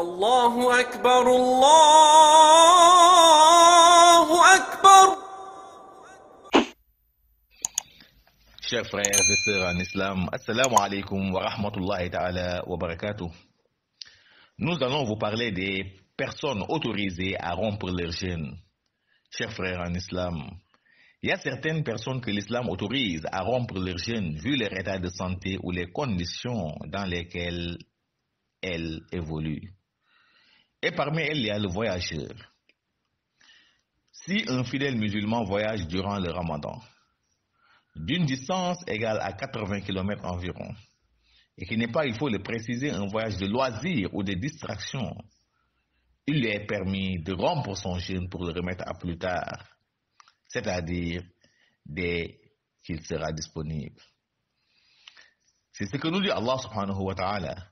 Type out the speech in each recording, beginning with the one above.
الله أكبر الله أكبر. Chers frères et sœurs en islam, assalamu alaikum wa rahmatullahi ta'ala wa barakatuh. Nous allons vous parler des personnes autorisées à rompre leur jeûne. Chers frères en islam, il y a certaines personnes que l'islam autorise à rompre leur jeûne vu leur état de santé ou les conditions dans lesquelles elles évoluent. Et parmi elles, il y a le voyageur. Si un fidèle musulman voyage durant le ramadan, d'une distance égale à 80 km environ, et qui n'est pas, il faut le préciser, un voyage de loisir ou de distraction, il lui est permis de rompre son jeûne pour le remettre à plus tard, c'est-à-dire dès qu'il sera disponible. C'est ce que nous dit Allah subhanahu wa ta'ala.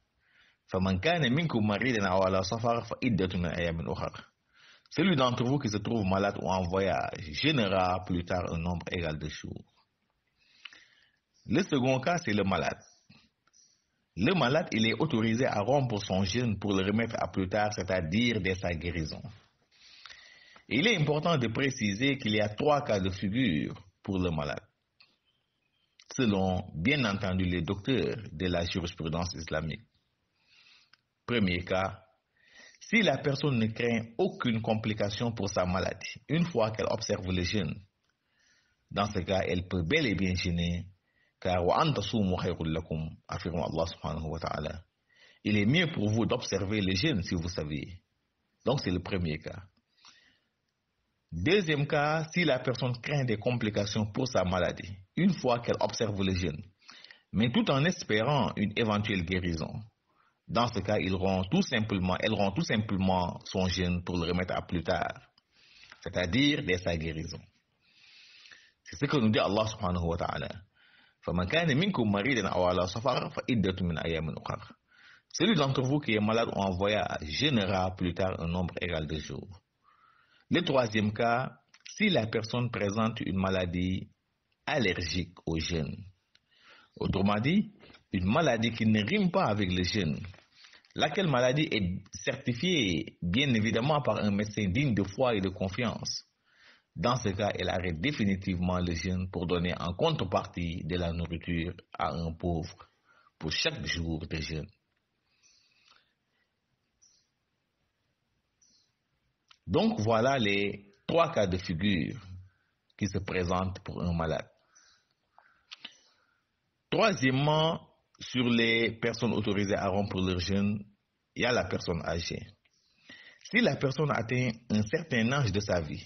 فَمَنْ كَانَ مِنْكُمْ مَرِيدًا أَوْ عَلَى سَفَرٍ فَعِدَّةٌ مِنْ أَيَّامٍ أُخَرَ. Celui d'entre vous qui se trouve malade ou en voyage jeûnera plus tard un nombre égal de jours. Le second cas, c'est le malade. Le malade, il est autorisé à rompre son jeûne pour le remettre à plus tard, c'est-à-dire dès sa guérison. Il est important de préciser qu'il y a 3 cas de figure pour le malade, selon, bien entendu, les docteurs de la jurisprudence islamique. Premier cas, si la personne ne craint aucune complication pour sa maladie, une fois qu'elle observe le jeûne, dans ce cas, elle peut bel et bien jeûner, car affirme Allah subhanahu wa ta'ala. Il est mieux pour vous d'observer le jeûne si vous saviez. Donc c'est le premier cas. Deuxième cas, si la personne craint des complications pour sa maladie, une fois qu'elle observe le jeûne, mais tout en espérant une éventuelle guérison, dans ce cas, elles rompt tout simplement son jeûne pour le remettre à plus tard, c'est-à-dire dès sa guérison. C'est ce que nous dit Allah subhanahu wa ta'ala. فَمَنْ كَانَ مِنْكُمْ مَرِيدًا أَوْ عَلَى سَفَرٍ فَعِدَّةٌ مِنْ أَيَّامٍ أُخَرَ. Celui d'entre vous qui est malade ou en voyage jeûnera plus tard un nombre égal de jours. Le troisième cas, si la personne présente une maladie allergique au jeûne. Autrement dit, une maladie qui ne rime pas avec le jeûne, laquelle maladie est certifiée bien évidemment par un médecin digne de foi et de confiance. Dans ce cas, elle arrête définitivement le jeûne pour donner en contrepartie de la nourriture à un pauvre pour chaque jour de jeûne. Donc voilà les 3 cas de figure qui se présentent pour un malade. Troisièmement, sur les personnes autorisées à rompre leur jeûne, il y a la personne âgée. Si la personne atteint un certain âge de sa vie,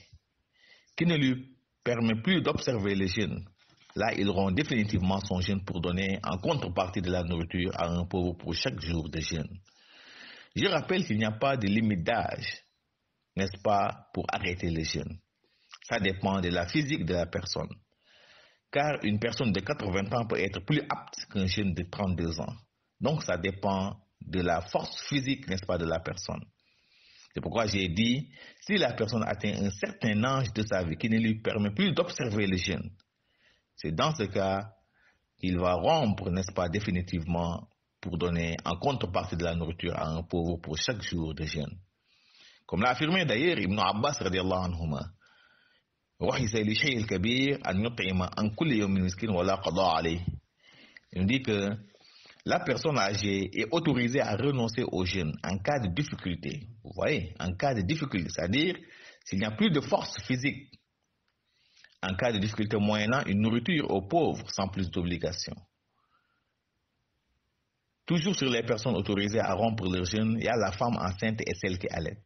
qui ne lui permet plus d'observer le jeûne, là il rompt définitivement son jeûne pour donner en contrepartie de la nourriture à un pauvre pour chaque jour de jeûne. Je rappelle qu'il n'y a pas de limite d'âge, n'est-ce pas, pour arrêter le jeûne. Ça dépend de la physique de la personne. Car une personne de 80 ans peut être plus apte qu'un jeune de 32 ans. Donc ça dépend de la force physique, n'est-ce pas, de la personne. C'est pourquoi j'ai dit, si la personne atteint un certain âge de sa vie qui ne lui permet plus d'observer le jeûne, c'est dans ce cas qu'il va rompre, n'est-ce pas, définitivement pour donner en contrepartie de la nourriture à un pauvre pour chaque jour de jeûne. Comme l'a affirmé d'ailleurs Ibn Abbas radiallahu anhuma. Il dit que la personne âgée est autorisée à renoncer au jeûne en cas de difficulté. Vous voyez, en cas de difficulté, c'est-à-dire s'il n'y a plus de force physique, en cas de difficulté moyennant une nourriture aux pauvres sans plus d'obligation. Toujours sur les personnes autorisées à rompre leur jeûne, il y a la femme enceinte et celle qui allait.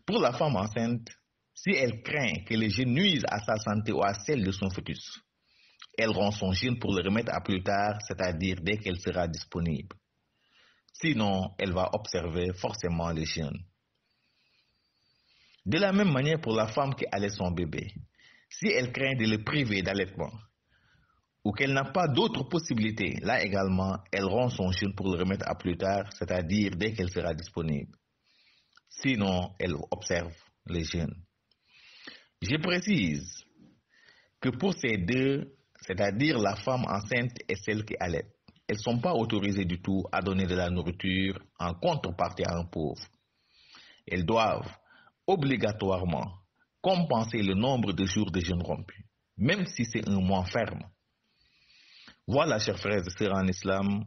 Pour la femme enceinte, si elle craint que le jeûne nuise à sa santé ou à celle de son fœtus, elle rompt son jeûne pour le remettre à plus tard, c'est-à-dire dès qu'elle sera disponible. Sinon, elle va observer forcément le jeûne. De la même manière pour la femme qui allait son bébé, si elle craint de le priver d'allaitement ou qu'elle n'a pas d'autre possibilité, là également, elle rompt son jeûne pour le remettre à plus tard, c'est-à-dire dès qu'elle sera disponible. Sinon, elle observe le jeûne. Je précise que pour ces deux, c'est-à-dire la femme enceinte et celle qui allait, elles ne sont pas autorisées du tout à donner de la nourriture en contrepartie à un pauvre. elles doivent obligatoirement compenser le nombre de jours de jeûne rompus, même si c'est un mois ferme. Voilà, chers frères et sœurs en islam,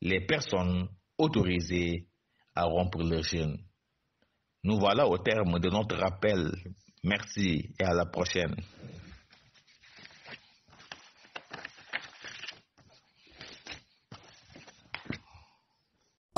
les personnes autorisées à rompre leur jeûne. Nous voilà au terme de notre rappel. Merci et à la prochaine.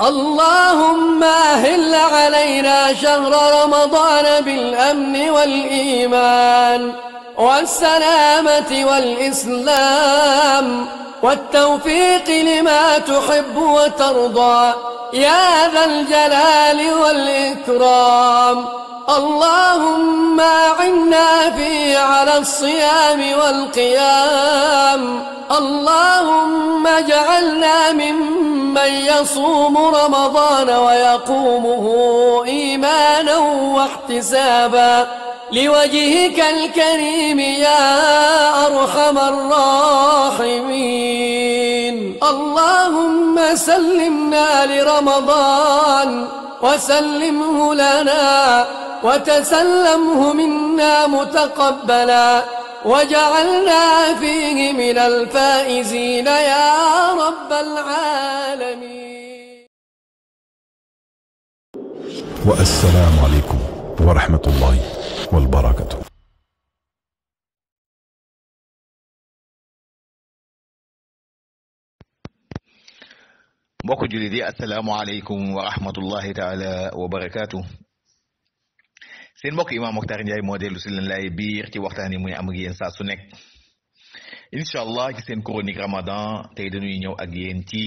اللهم أهل علينا شهر رمضان بالأمن والإيمان والسلامة والإسلام والتوفيق لما تحب وترضى يا ذا الجلال والإكرام. اللهم أعنا فيه على الصيام والقيام. اللهم اجعلنا ممن يصوم رمضان ويقومه إيمانا واحتسابا لوجهك الكريم يا أرحم الراحمين. اللهم سلمنا لرمضان وسلمه لنا وتسلمه منا متقبلا وجعلنا فيه من الفائزين يا رب العالمين. والسلام عليكم ورحمة الله وبركاته. mbokk jullit yi asalaamaaleykum wa rahmatullahi taala wa barakaatu. seen mbokk Imam Mokhtar Ndiaye moo dellu si leen lay biir ci waxtaan yi muy am ak yéen saa su nekk incha allah ci seen chronique Ramadan tey dañuy ñëw ak yéen ci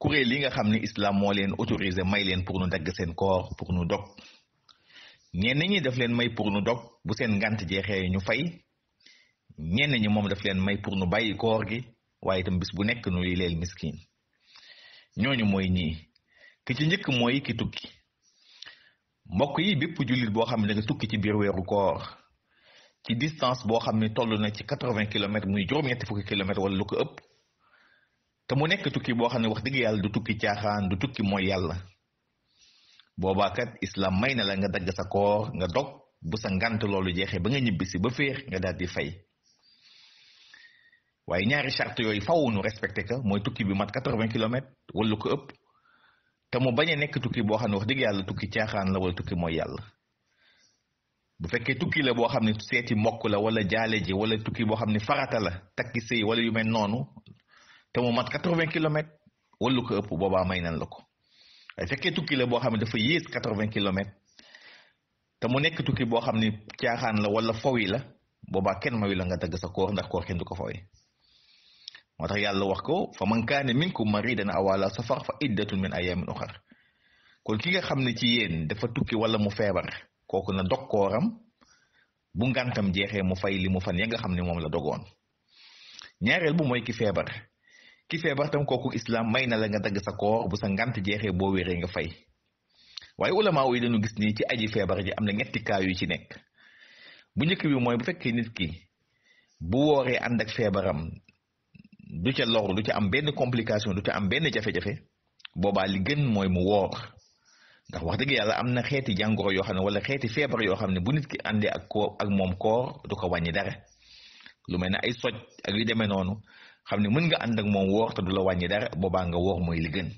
kuréel yi nga xam ne islam moo leen autorisé may leen pour nu dagg seen koor pour nu dog ñenn ñi daf leen may pour nu dog bu seen ngant jeexee ñu fay ñenn ñi moom daf leen may pour nu bàyyi koor gi waaye itam bis bu nekk nu leel miskin. ñooñu mooy ñii ki ci njëkk mooy ki tukki mbokk yi bépp jullit boo xam ne nga tukki ci biir weeru koor ci distance boo xam ne toll na ci 80 kilomètres muy juróom-ñetti fukki kilomètres wala lu ko ëpp te mu nekk tukki boo xam ne wax dëgg yàlla du tukki caaxaan du tukki mooy yàlla boobaa kat islam may na la nga dagg sa koor nga dog bu sa ngant loolu jeexee ba nga ñibbisi ba féex nga daal di fay waaye ñaari charte yooyu faw nu respecté ka mooy tukki bi mat 80 kilomètres wala lu ko ëpp te mu bañ a nekk tukki boo xam ne wax dëgg yàlla tukki caaxaan la wala tukki mooy yàlla bu fekkee tukki la boo xam ne seeti mbokk la wala jaale ji wala tukki boo xam ne farata la takki sëy wala yu mel noonu te mu mat 80 kilomètres wala lu ko ëpp boobaa may nan la ko waaye fekkee tukki la boo xam ne dafa yées 80 kilomètres te mu nekk tukki boo xam ne caaxaan la wala fowi la boobaa kenn mayu la nga dagg sa koor ndax koor kenn du ko fowi moo tax yàlla wax ko fa man kaane minkum maridan aw ala safar fa iddatun min ayamin uxar kon ki nga xam ne ci yéen dafa tukki wala mu feebar kooku na dog kooram bu ngantam jeexee mu fay li mu fan ya nga xam ne moom la dogoon ñaareel bu mooy ki feebar tam kooku islam may na la nga dagg sa koor bu sa ngant jeexee boo wéree nga fay waaye ulama yi dañu gis ni ci aji feebar ji am na ñetti cas yu ci nekk bu njëkk bi mooy bu fekkee nit ki bu wooree ànd ak feebaram du ca lor du ca am benn complication du ca am benn jafe-jafe boobaa li gën mooy mu woor ndax wax dëgg yàlla am na xeeti jàngoro yoo xam ne wala xeeti feebar yoo xam ne bu nit ki àndee ak koor ak moom koor du ko wàññi dara lu mel ne ay soj ak yu demee noonu xam ne mën nga ànd ak moom woor te du la wàññi dara boobaa nga woor mooy li gën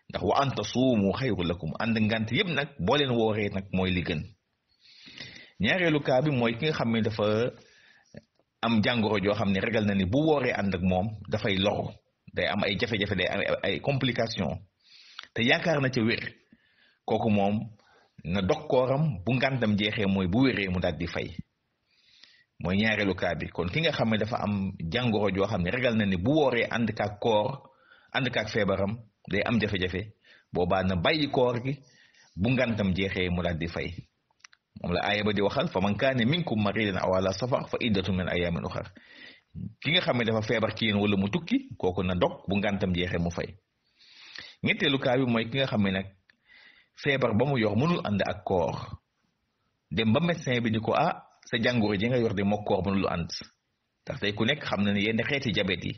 ndax wa an tasuumu xayru lakum ànd ngant yëpp nag boo leen wooree nag mooy li gën ñaareelu cas bi mooy ki nga xam ne dafa am jàngoro joo xam ne ragal na ni bu wooree ànd ak moom dafay loru day am ay jafe-jafe day am ay complication te yaakaar na ca wér kooku moom na dog kooram bu ngantam jeexee mooy bu wéree mu daal di fay mooy ñaareelu cas bi kon ki nga xam ne dafa am jàngoro joo xam ne ragal na ni bu wooree ànd kaak koor ànd kaak feebaram day am jafe-jafe boobaa na bàyyi koor gi bu ngantam jeexee mu daal di fay moom la aaya ba di waxal fa man kaane minkum maridan aw ala safar fa iddatun min ayamin uxar ki nga xam ne dafa feebar ci yéen wala mu tukki kooku na dog bu ngantam jeexee mu fay ñetteelu cas bi mooy ki nga xam ne nag feebar ba mu yor mënul ànd ak koor dem ba médecin bi ni ko sa jàngoro ji nga yor de moo koor mënul ànd ndax tey ku nekk xam na ne yenn xeeti jabet yi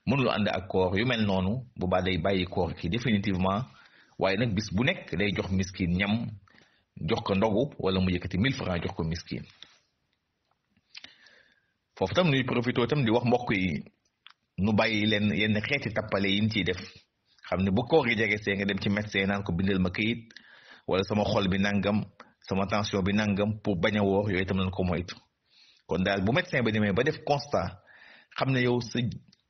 mënul ànd ak koor yu mel noonu boobaa day bàyyi koor ki définitivement waaye nag bis bu nekk day jox miskin ñam jox ko ndogu wala mu yëkkati 1000 francs jox ko miskin. foofu tam nuy profité tam di wax mbokk yi nu bàyyi leen yenn xeeti tappale yi ñu ciy def xam ne bu koor gi jege see nga dem ci médecin naan ko bindal ma këyit wala sama xol bi nangam sama tension bi nangam pour bañ a woor yooyu tam nañ ko moytu. kon daal bu médecin ba demee ba def constat xam ne yow sa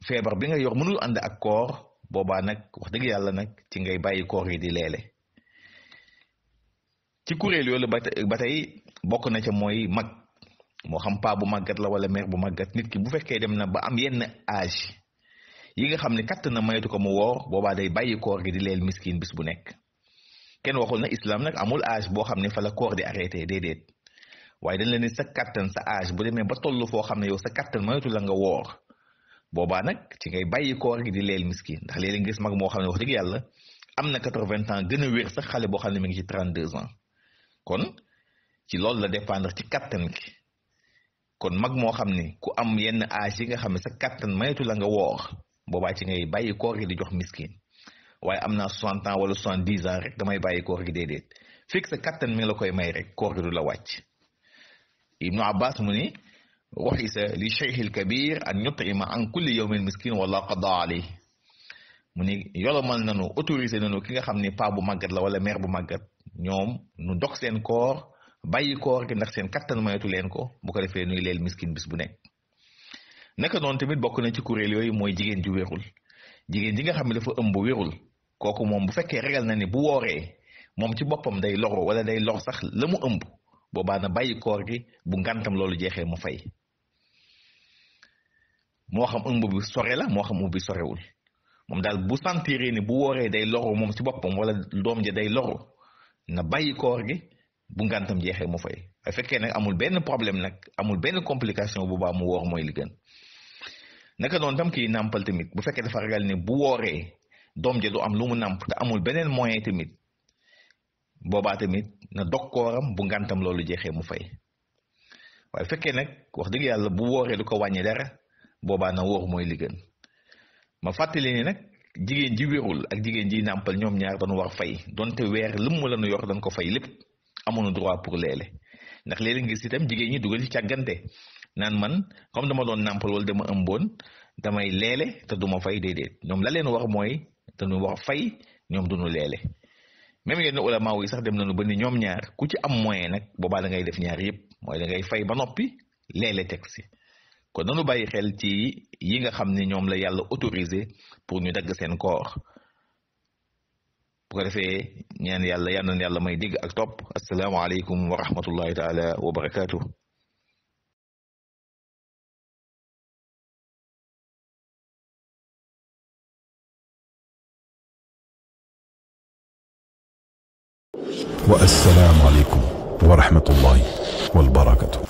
feebar bi nga yor mënul ànd ak koor boobaa nag wax dëgg yàlla nag ci ngay bàyyi koor yi di leele. ci kuréel yooyu ba tey bokk na ca mooy mag moo xam paa bu màggat la wala mère bu màggat nit ki bu fekkee dem na ba am yenn âge yi nga xam ne katt na mayatu ko mu woor boobaa day bàyyi koor gi di leel miskin bis bu nekk. kenn waxul na islam nag amul âge boo xam ne fa la koor di arrêté déedéet waaye dañ la ne sa kattan sa âge bu demee ba tollu foo xam ne yow sa kattan mayatu la nga woor boobaa nag ci ngay bàyyi koor gi di leel miskin ndax léeg-léeg nga gis mag moo xam ne wax dëgg yàlla am na 80 ans gën a wér sax xale boo xam ne mi ngi ci 32 ans kon ci loolu la dépendre ci kattan gi. kon mag moo xam ne ku am yenn âge yi nga xam ne sa kattan mayatu la nga woor boobaa ci ngay bàyyi koor gi di jox miskin waaye am naa 60 ans wala 70 ans rek damay bàyyi koor gi déedéet fekk sa kattan mi la koy may rek koor gi du la wàcc. Ibnu Abbas mu ni ruxisa li cheikhil kabir an yutima an kulli yawmin miskin wala qada alayh mu ni yolomal nanu autorisé nanu ki nga xam ne paa bu màggat la wala mère bu màggat ñoom nu dog seen koor bàyyi koor gi ndax seen kattan mayatu leen ko bu ko defee nuy leel miskin bis bu nekk. naka noonu tamit bokk na ci kuréel yooyu mooy jigéen ju wérul jigéen ji nga xam ne dafa ëmb wérul kooku moom bu fekkee ragal na ne bu wooree moom ci boppam day loru wala day lor sax la mu ëmb boobaa na bàyyi koor gi bu ngantam loolu jeexee mu fay. moo xam ëmb bi sore la moo xam ëmb bi sorewul moom daal bu sentiree ni bu wooree day loru moom ci boppam wala doom ja day loru na bàyyi koor gi bu ngantam jeexee mu fay. waaye fekkee nag amul benn problème nag amul benn complication bu baax mu woor mooy li gën. naka noonu tam kii nàmpal tamit bu fekkee dafa ragal ne bu wooree doom ja du am lu mu nàmp te amul beneen moyen tamit boobaa tamit na dog kooram bu ngantam loolu jeexee mu fay. waaye fekkee nag wax dëgg yàlla bu wooree du ko wàññi dara boobaa na wóor mooy li gën. ma fàttali ni nag jigéen ji wérul ak jigéen ji nàmpal ñoom ñaar dañu war fay donte weer lëmm la nu yor dañ ko fay lépp amuñu droit pour leele ndax léeg-léeg ngir itam jigéen ñi dugal ci càggante naan man comme dama doon nàmpal wala dama ëmboon damay leele te duma fay déedéet ñoom la leen war mooy dañu war fay ñoom duñu leele. même yenn ulama yi sax dem nañu ba ni ñoom ñaar ku ci am moyen nag boobaa da ngay def ñaar yëpp mooy da ngay fay ba noppi leele teg si. kon nanu bàyyi xel ci yi nga xam ne ñoom la yàlla autorisé pour ñu dagg seen koor bu ko defee ñaan yàlla yal na yàlla may dégg ak topp. asalaamaaleykum wa rahmatullahi taala wa barakaatuh. والسلام عليكم ورحمة الله وبركاته.